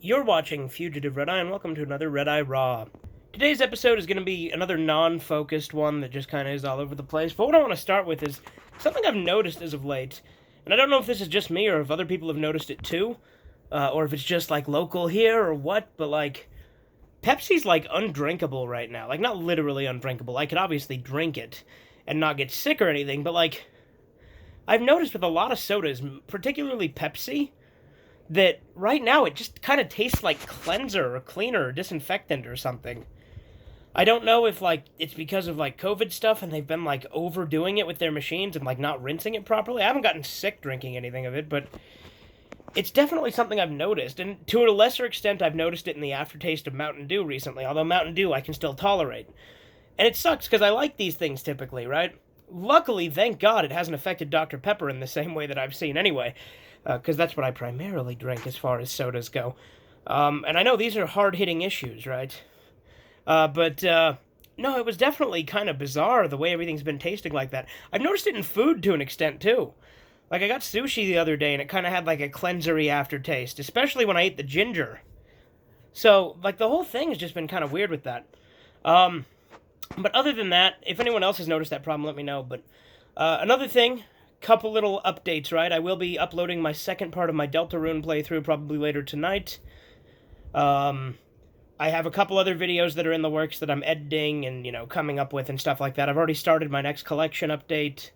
You're watching Fugitive Redeye, and welcome to another Redeye Raw. Today's episode is going to be another non-focused one that just kind of is all over the place, but what I want to start with is something I've noticed as of late, and I don't know if this is just me or if other people have noticed it too, or if it's just, like, local here or what, but, like, Pepsi's, like, undrinkable right now. Like, not literally undrinkable. I could obviously drink it and not get sick or anything, but, like, I've noticed with a lot of sodas, particularly Pepsi, that right now it just kind of tastes like cleanser or cleaner or disinfectant or something. I don't know if like it's because of like COVID stuff and they've been like overdoing it with their machines and like not rinsing it properly. I haven't gotten sick drinking anything of it, but it's definitely something I've noticed, and to a lesser extent I've noticed it in the aftertaste of Mountain Dew recently, although Mountain Dew I can still tolerate. And it sucks because I like these things typically, right? Luckily, thank God, it hasn't affected Dr. Pepper in the same way that I've seen anyway, because that's what I primarily drink as far as sodas go. And I know these are hard-hitting issues, right? But no, it was definitely kind of bizarre the way everything's been tasting like that. I've noticed it in food to an extent, too. Like, I got sushi the other day, and it kind of had, like, a cleansery aftertaste, especially when I ate the ginger. So, like, the whole thing has just been kind of weird with that. But other than that, if anyone else has noticed that problem, let me know. But another thing, couple little updates, right? I will be uploading my second part of my Deltarune playthrough probably later tonight. I have a couple other videos that are in the works that I'm editing and, you know, coming up with and stuff like that. I've already started my next collection update.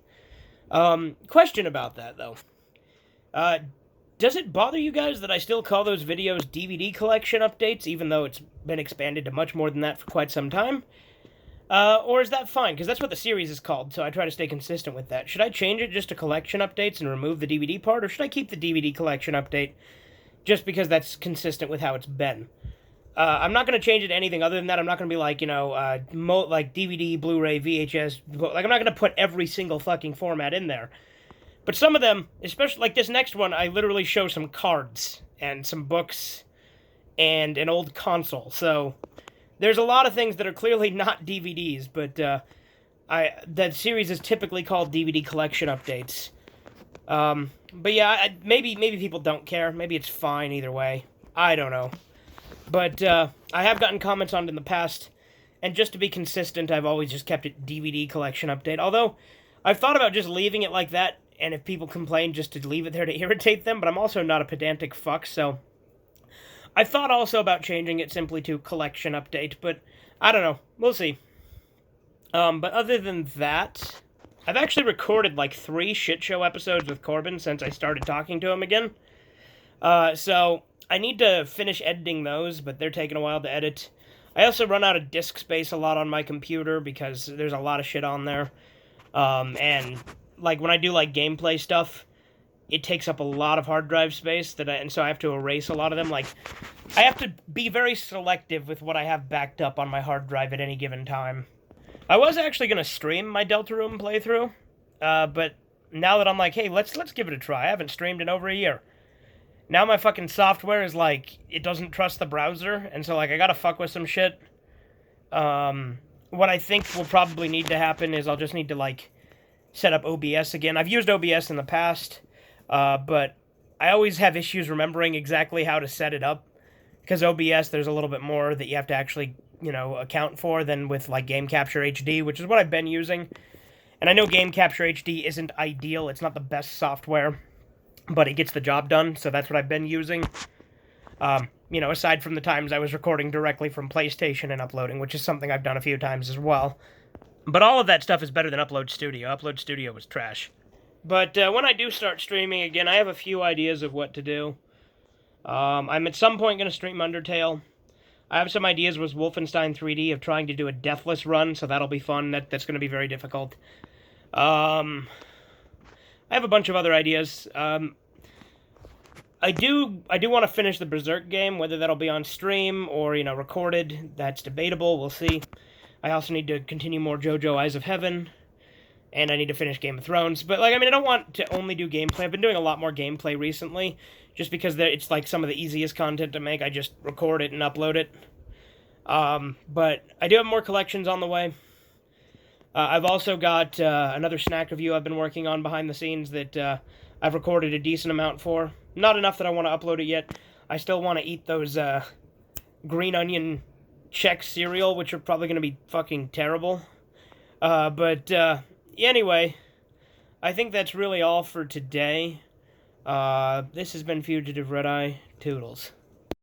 Question about that, though. Does it bother you guys that I still call those videos DVD collection updates, even though it's been expanded to much more than that for quite some time? Or is that fine? Because that's what the series is called, so I try to stay consistent with that. Should I change it just to collection updates and remove the DVD part, or should I keep the DVD collection update just because that's consistent with how it's been? I'm not going to change it to anything other than that. I'm not going to be like, you know, like DVD, Blu-ray, VHS. Like, I'm not going to put every single fucking format in there. But some of them, especially like this next one, I literally show some cards and some books and an old console. So there's a lot of things that are clearly not DVDs, but that series is typically called DVD collection updates. But yeah, maybe people don't care. Maybe it's fine either way. I don't know. But I have gotten comments on it in the past, and just to be consistent, I've always just kept it DVD collection update. Although I've thought about just leaving it like that, and if people complain, just to leave it there to irritate them. But I'm also not a pedantic fuck, so I thought also about changing it simply to collection update, but I don't know. We'll see. But other than that, I've actually recorded like 3 shit show episodes with Corbin since I started talking to him again. So I need to finish editing those, but they're taking a while to edit. I also run out of disk space a lot on my computer because there's a lot of shit on there. And like when I do like gameplay stuff, it takes up a lot of hard drive space and so I have to erase a lot of them. Like, I have to be very selective with what I have backed up on my hard drive at any given time. I was actually going to stream my Deltarune playthrough, but now that I'm like, hey, let's give it a try. I haven't streamed in over a year. Now my fucking software is like, it doesn't trust the browser, and so like I gotta fuck with some shit. What I think will probably need to happen is I'll just need to like set up OBS again. I've used OBS in the past, but I always have issues remembering exactly how to set it up, because OBS, there's a little bit more that you have to actually, you know, account for than with like Game Capture HD, which is what I've been using. And I know Game Capture HD isn't ideal, it's not the best software, but it gets the job done, so that's what I've been using. You know, aside from the times I was recording directly from PlayStation and uploading, which is something I've done a few times as well. But all of that stuff is better than Upload Studio. Upload Studio was trash. But when I do start streaming again, I have a few ideas of what to do. I'm at some point going to stream Undertale. I have some ideas with Wolfenstein 3D of trying to do a deathless run, so that'll be fun. That's going to be very difficult. I have a bunch of other ideas. I do want to finish the Berserk game, whether that'll be on stream or, you know, recorded. That's debatable. We'll see. I also need to continue more JoJo Eyes of Heaven, and I need to finish Game of Thrones. But, like, I mean, I don't want to only do gameplay. I've been doing a lot more gameplay recently, just because it's, like, some of the easiest content to make. I just record it and upload it. But I do have more collections on the way. I've also got another snack review I've been working on behind the scenes that I've recorded a decent amount for. Not enough that I want to upload it yet. I still want to eat those green onion Chex cereal, which are probably going to be fucking terrible. But anyway, I think that's really all for today. This has been Fugitive Redeye. Toodles.